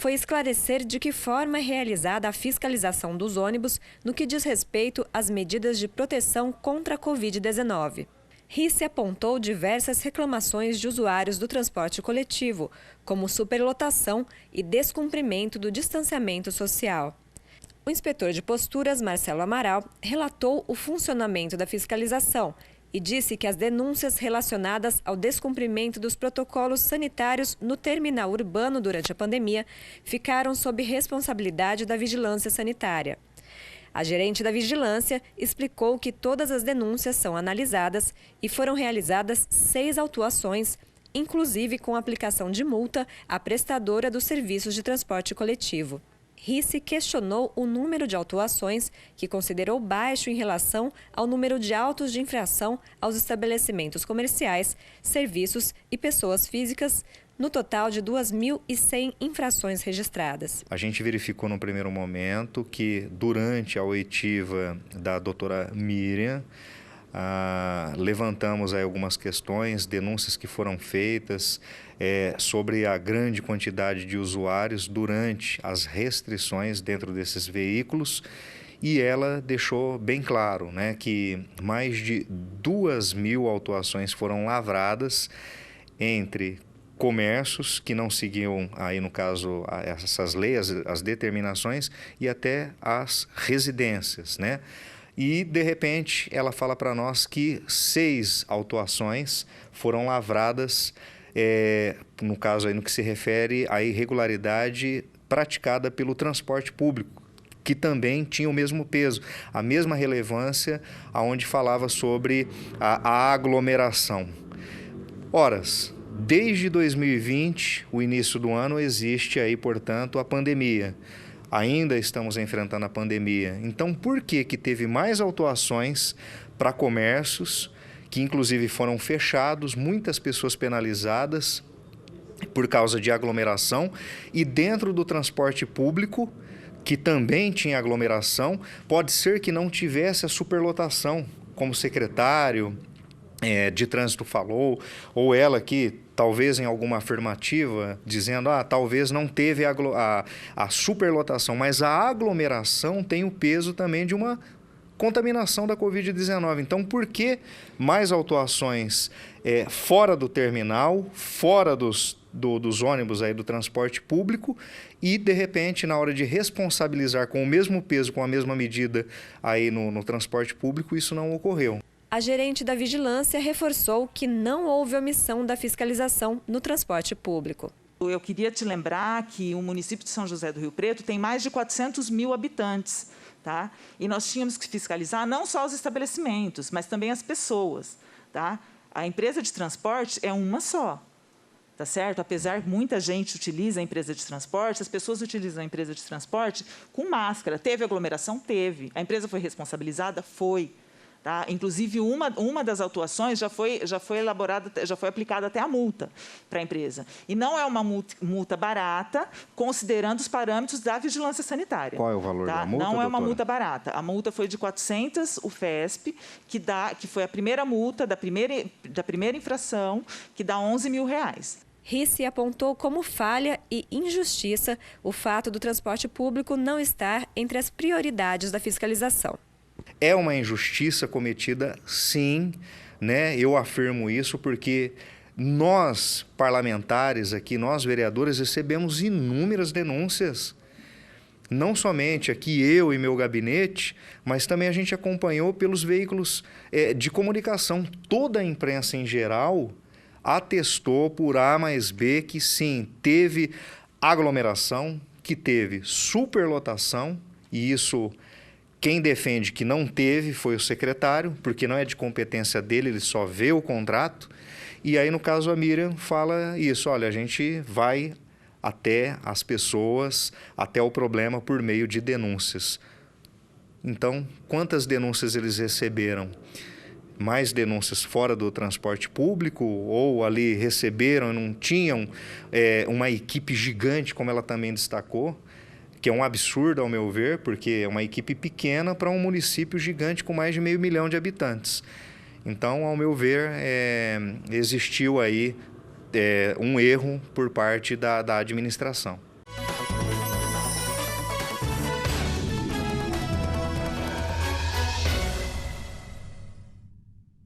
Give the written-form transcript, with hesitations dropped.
foi esclarecer de que forma é realizada a fiscalização dos ônibus no que diz respeito às medidas de proteção contra a Covid-19. Risse apontou diversas reclamações de usuários do transporte coletivo, como superlotação e descumprimento do distanciamento social. O inspetor de posturas, Marcelo Amaral, relatou o funcionamento da fiscalização e disse que as denúncias relacionadas ao descumprimento dos protocolos sanitários no terminal urbano durante a pandemia ficaram sob responsabilidade da vigilância sanitária. A gerente da vigilância explicou que todas as denúncias são analisadas e foram realizadas 6 autuações, inclusive com aplicação de multa à prestadora dos serviços de transporte coletivo. Risse questionou o número de autuações, que considerou baixo em relação ao número de autos de infração aos estabelecimentos comerciais, serviços e pessoas físicas, no total de 2.100 infrações registradas. A gente verificou no primeiro momento que, durante a oitiva da doutora Miriam, levantamos aí algumas questões, denúncias que foram feitas sobre a grande quantidade de usuários durante as restrições dentro desses veículos, e ela deixou bem claro, né, que mais de 2.000 autuações foram lavradas entre comércios que não seguiam, aí no caso, essas leis, as determinações, e até as residências, né? E, de repente, ela fala para nós que 6 autuações foram lavradas, no caso aí no que se refere à irregularidade praticada pelo transporte público, que também tinha o mesmo peso, a mesma relevância, aonde falava sobre a aglomeração. Horas. Desde 2020, o início do ano, existe aí, portanto, a pandemia. Ainda estamos enfrentando a pandemia. Então, por que teve mais autuações para comércios, que inclusive foram fechados, muitas pessoas penalizadas por causa de aglomeração, e dentro do transporte público, que também tinha aglomeração, pode ser que não tivesse a superlotação, como o secretário de trânsito falou, ou ela aqui, talvez em alguma afirmativa, dizendo, talvez não teve a superlotação, mas a aglomeração tem o peso também de uma contaminação da Covid-19. Então, por que mais autuações fora do terminal, fora dos ônibus aí do transporte público, e, de repente, na hora de responsabilizar com o mesmo peso, com a mesma medida aí no transporte público, isso não ocorreu? A gerente da vigilância reforçou que não houve omissão da fiscalização no transporte público. Eu queria te lembrar que o município de São José do Rio Preto tem mais de 400 mil habitantes, tá? E nós tínhamos que fiscalizar não só os estabelecimentos, mas também as pessoas, tá? A empresa de transporte é uma só, tá certo? Apesar que muita gente utiliza a empresa de transporte, as pessoas utilizam a empresa de transporte com máscara. Teve aglomeração? Teve. A empresa foi responsabilizada? Foi. Tá? Inclusive, uma das autuações já foi elaborada, já foi aplicada até a multa para a empresa. E não é uma multa barata, considerando os parâmetros da vigilância sanitária. Qual é o valor da multa, Não é uma doutora? multa barata. A multa foi de 400 UFESP, que foi a primeira multa da primeira infração, que dá R$ 11 mil. Risse apontou como falha e injustiça o fato do transporte público não estar entre as prioridades da fiscalização. É uma injustiça cometida, sim, né? Eu afirmo isso porque nós, parlamentares aqui, nós, vereadores, recebemos inúmeras denúncias. Não somente aqui eu e meu gabinete, mas também a gente acompanhou pelos veículos de comunicação. Toda a imprensa em geral atestou por A mais B que sim, teve aglomeração, que teve superlotação, e isso... Quem defende que não teve foi o secretário, porque não é de competência dele, ele só vê o contrato. E aí, no caso, a Miriam fala isso, olha, a gente vai até as pessoas, até o problema por meio de denúncias. Então, quantas denúncias eles receberam? Mais denúncias fora do transporte público, ou ali receberam e não tinham uma equipe gigante, como ela também destacou, que é um absurdo, ao meu ver, porque é uma equipe pequena para um município gigante com mais de 500 mil de habitantes. Então, ao meu ver, existiu aí um erro por parte da administração. Música